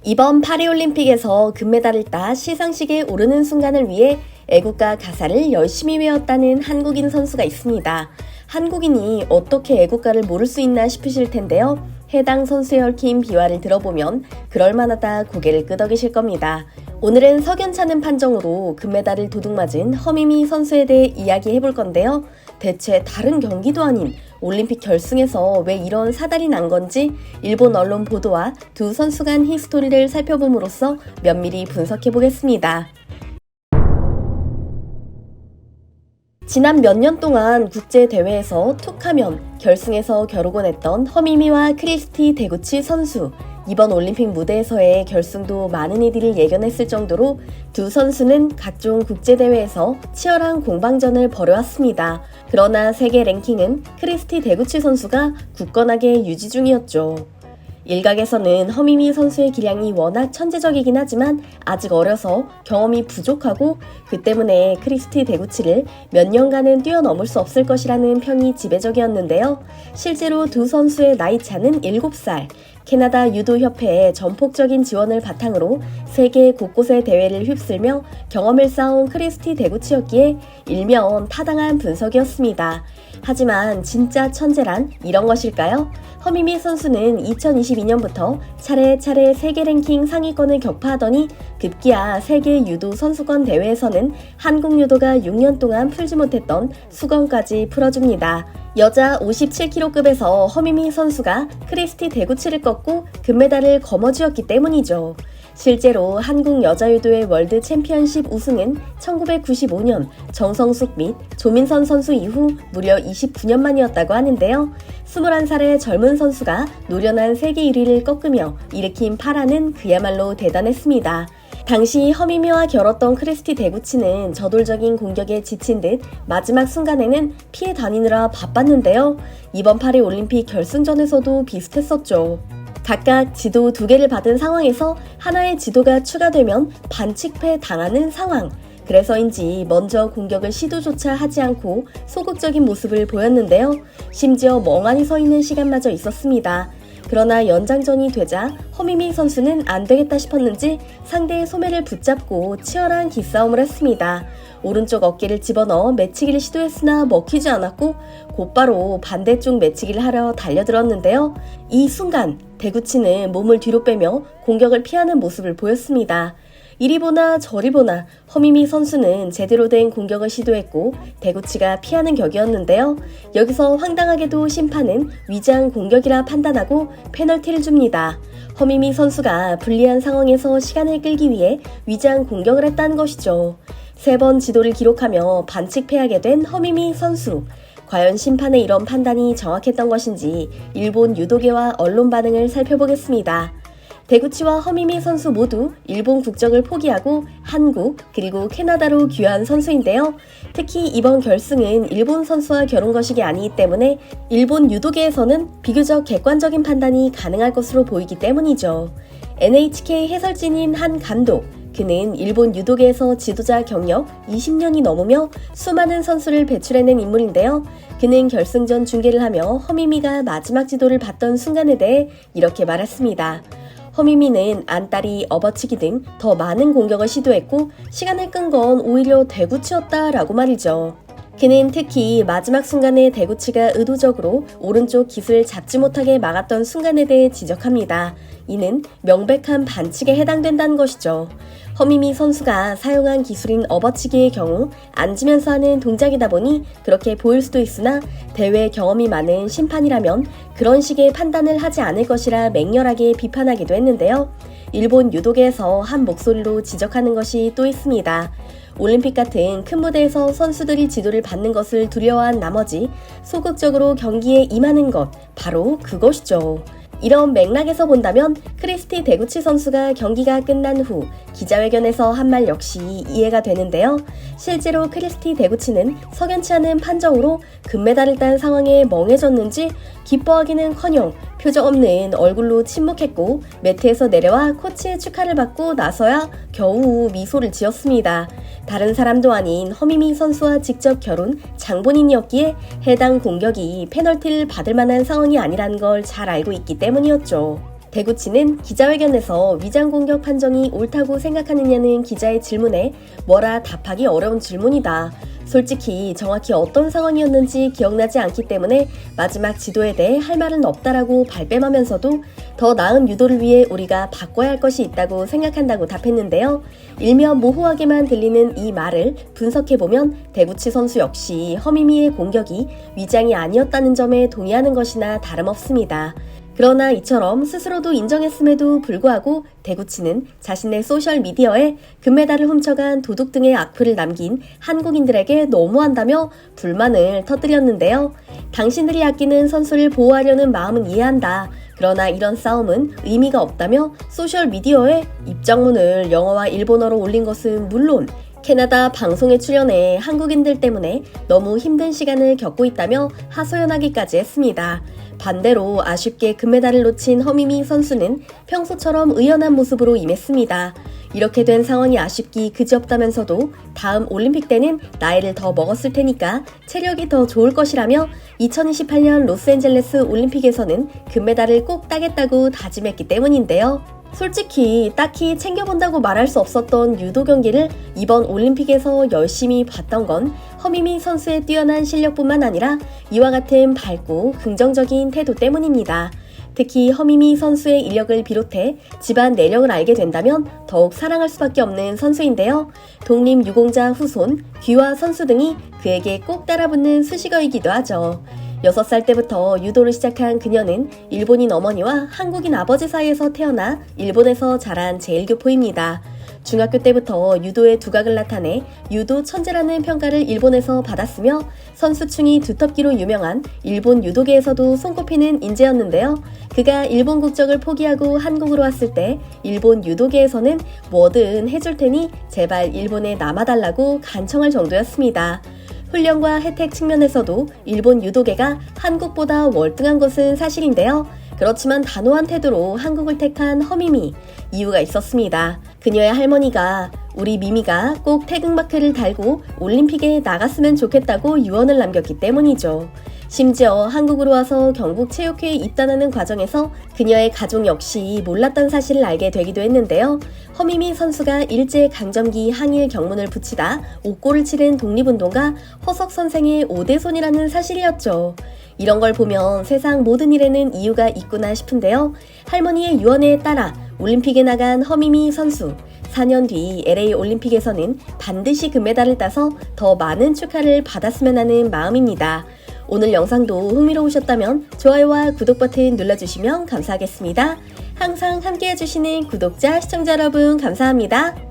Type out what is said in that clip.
이번 파리올림픽에서 금메달을 따 시상식에 오르는 순간을 위해 애국가 가사를 열심히 외웠다는 한국인 선수가 있습니다. 한국인이 어떻게 애국가를 모를 수 있나 싶으실 텐데요. 해당 선수의 얽힌 비화를 들어보면 그럴만하다 고개를 끄덕이실 겁니다. 오늘은 석연찮은 판정으로 금메달을 도둑맞은 허미미 선수에 대해 이야기해볼 건데요. 대체 다른 경기도 아닌 올림픽 결승에서 왜 이런 사달이 난 건지 일본 언론 보도와 두 선수 간 히스토리를 살펴봄으로써 면밀히 분석해보겠습니다. 지난 몇 년 동안 국제대회에서 툭하면 결승에서 겨루곤 했던 허미미와 크리스티 데구치 선수. 이번 올림픽 무대에서의 결승도 많은 이들을 예견했을 정도로 두 선수는 각종 국제대회에서 치열한 공방전을 벌여왔습니다. 그러나 세계 랭킹은 크리스티 데구치 선수가 굳건하게 유지 중이었죠. 일각에서는 허미미 선수의 기량이 워낙 천재적이긴 하지만 아직 어려서 경험이 부족하고 그 때문에 크리스티 데구치를 몇 년간은 뛰어넘을 수 없을 것이라는 평이 지배적이었는데요. 실제로 두 선수의 나이 차는 7살. 캐나다 유도협회의 전폭적인 지원을 바탕으로 세계 곳곳의 대회를 휩쓸며 경험을 쌓은 크리스티 데구치였기에 일면 타당한 분석이었습니다. 하지만 진짜 천재란 이런 것일까요? 허미미 선수는 2022년부터 차례차례 세계 랭킹 상위권을 격파하더니 급기야 세계 유도 선수권 대회에서는 한국 유도가 6년 동안 풀지 못했던 수건까지 풀어줍니다. 여자 57kg급에서 허미미 선수가 크리스티 데구치를 꺾고 금메달을 거머쥐었기 때문이죠. 실제로 한국 여자유도의 월드 챔피언십 우승은 1995년 정성숙 및 조민선 선수 이후 무려 29년 만이었다고 하는데요. 21살의 젊은 선수가 노련한 세계 1위를 꺾으며 일으킨 파란은 그야말로 대단했습니다. 당시 허미미와 겨뤘던 크리스티 데구치는 저돌적인 공격에 지친 듯 마지막 순간에는 피해 다니느라 바빴는데요. 이번 파리 올림픽 결승전에서도 비슷했었죠. 각각 지도 2개를 받은 상황에서 하나의 지도가 추가되면 반칙패 당하는 상황. 그래서인지 먼저 공격을 시도조차 하지 않고 소극적인 모습을 보였는데요. 심지어 멍하니 서 있는 시간마저 있었습니다. 그러나 연장전이 되자 허미미 선수는 안 되겠다 싶었는지 상대의 소매를 붙잡고 치열한 기싸움을 했습니다. 오른쪽 어깨를 집어넣어 매치기를 시도했으나 먹히지 않았고 곧바로 반대쪽 매치기를 하려 달려들었는데요. 이 순간 데구치는 몸을 뒤로 빼며 공격을 피하는 모습을 보였습니다. 이리 보나 저리 보나 허미미 선수는 제대로 된 공격을 시도했고 데구치가 피하는 격이었는데요. 여기서 황당하게도 심판은 위장 공격이라 판단하고 페널티를 줍니다. 허미미 선수가 불리한 상황에서 시간을 끌기 위해 위장 공격을 했다는 것이죠. 3번 지도를 기록하며 반칙패하게 된 허미미 선수. 과연 심판의 이런 판단이 정확했던 것인지 일본 유도계와 언론 반응을 살펴보겠습니다. 데구치와 허미미 선수 모두 일본 국적을 포기하고 한국 그리고 캐나다로 귀화한 선수인데요. 특히 이번 결승은 일본 선수와 겨룬 것이 아니기 때문에 일본 유도계에서는 비교적 객관적인 판단이 가능할 것으로 보이기 때문이죠. NHK 해설진인 한 감독, 그는 일본 유도계에서 지도자 경력 20년이 넘으며 수많은 선수를 배출해낸 인물인데요. 그는 결승전 중계를 하며 허미미가 마지막 지도를 받던 순간에 대해 이렇게 말했습니다. 허미미는 안다리, 업어치기 등 더 많은 공격을 시도했고 시간을 끈 건 오히려 데구치였다라고 말이죠. 그는 특히 마지막 순간에 데구치가 의도적으로 오른쪽 깃을 잡지 못하게 막았던 순간에 대해 지적합니다. 이는 명백한 반칙에 해당된다는 것이죠. 허미미 선수가 사용한 기술인 업어치기의 경우 앉으면서 하는 동작이다 보니 그렇게 보일 수도 있으나 대회 경험이 많은 심판이라면 그런 식의 판단을 하지 않을 것이라 맹렬하게 비판하기도 했는데요. 일본 유도계에서 한 목소리로 지적하는 것이 또 있습니다. 올림픽 같은 큰 무대에서 선수들이 지도를 받는 것을 두려워한 나머지 소극적으로 경기에 임하는 것, 바로 그것이죠. 이런 맥락에서 본다면 크리스티 데구치 선수가 경기가 끝난 후 기자회견에서 한 말 역시 이해가 되는데요. 실제로 크리스티 데구치는 석연치 않은 판정으로 금메달을 딴 상황에 멍해졌는지 기뻐하기는커녕 표정 없는 얼굴로 침묵했고 매트에서 내려와 코치의 축하를 받고 나서야 겨우 미소를 지었습니다. 다른 사람도 아닌 허미미 선수와 직접 겨룬 장본인이었기에 해당 공격이 페널티를 받을 만한 상황이 아니라는 걸 잘 알고 있기 때문이었죠. 대구치는 기자회견에서 위장 공격 판정이 옳다고 생각하느냐는 기자의 질문에 뭐라 답하기 어려운 질문이다. 솔직히 정확히 어떤 상황이었는지 기억나지 않기 때문에 마지막 지도에 대해 할 말은 없다라고 발뺌하면서도 더 나은 유도를 위해 우리가 바꿔야 할 것이 있다고 생각한다고 답했는데요. 일면 모호하게만 들리는 이 말을 분석해보면 대구치 선수 역시 허미미의 공격이 위장이 아니었다는 점에 동의하는 것이나 다름없습니다. 그러나 이처럼 스스로도 인정했음에도 불구하고 대구치는 자신의 소셜미디어에 금메달을 훔쳐간 도둑 등의 악플을 남긴 한국인들에게 너무한다며 불만을 터뜨렸는데요. 당신들이 아끼는 선수를 보호하려는 마음은 이해한다. 그러나 이런 싸움은 의미가 없다며 소셜미디어에 입장문을 영어와 일본어로 올린 것은 물론 캐나다 방송에 출연해 한국인들 때문에 너무 힘든 시간을 겪고 있다며 하소연하기까지 했습니다. 반대로 아쉽게 금메달을 놓친 허미미 선수는 평소처럼 의연한 모습으로 임했습니다. 이렇게 된 상황이 아쉽기 그지없다면서도 다음 올림픽 때는 나이를 더 먹었을 테니까 체력이 더 좋을 것이라며 2028년 로스앤젤레스 올림픽에서는 금메달을 꼭 따겠다고 다짐했기 때문인데요. 솔직히 딱히 챙겨본다고 말할 수 없었던 유도 경기를 이번 올림픽에서 열심히 봤던 건 허미미 선수의 뛰어난 실력뿐만 아니라 이와 같은 밝고 긍정적인 태도 때문입니다. 특히 허미미 선수의 인력을 비롯해 집안 내력을 알게 된다면 더욱 사랑할 수밖에 없는 선수인데요. 독립유공자 후손, 귀화 선수 등이 그에게 꼭 따라붙는 수식어이기도 하죠. 6살 때부터 유도를 시작한 그녀는 일본인 어머니와 한국인 아버지 사이에서 태어나 일본에서 자란 제일교포입니다. 중학교 때부터 유도의 두각을 나타내 유도 천재라는 평가를 일본에서 받았으며 선수층이 두텁기로 유명한 일본 유도계에서도 손꼽히는 인재였는데요. 그가 일본 국적을 포기하고 한국으로 왔을 때 일본 유도계에서는 뭐든 해줄 테니 제발 일본에 남아달라고 간청할 정도였습니다. 훈련과 혜택 측면에서도 일본 유도계가 한국보다 월등한 것은 사실인데요. 그렇지만 단호한 태도로 한국을 택한 허미미, 이유가 있었습니다. 그녀의 할머니가 우리 미미가 꼭 태극마크를 달고 올림픽에 나갔으면 좋겠다고 유언을 남겼기 때문이죠. 심지어 한국으로 와서 경북체육회에 입단하는 과정에서 그녀의 가족 역시 몰랐던 사실을 알게 되기도 했는데요. 허미미 선수가 일제강점기 항일 경문을 붙이다 옥고를 치른 독립운동가 허석 선생의 오대손이라는 사실이었죠. 이런 걸 보면 세상 모든 일에는 이유가 있구나 싶은데요. 할머니의 유언에 따라 올림픽에 나간 허미미 선수, 4년 뒤 LA 올림픽에서는 반드시 금메달을 따서 더 많은 축하를 받았으면 하는 마음입니다. 오늘 영상도 흥미로우셨다면 좋아요와 구독 버튼 눌러주시면 감사하겠습니다. 항상 함께 해주시는 구독자, 시청자 여러분 감사합니다.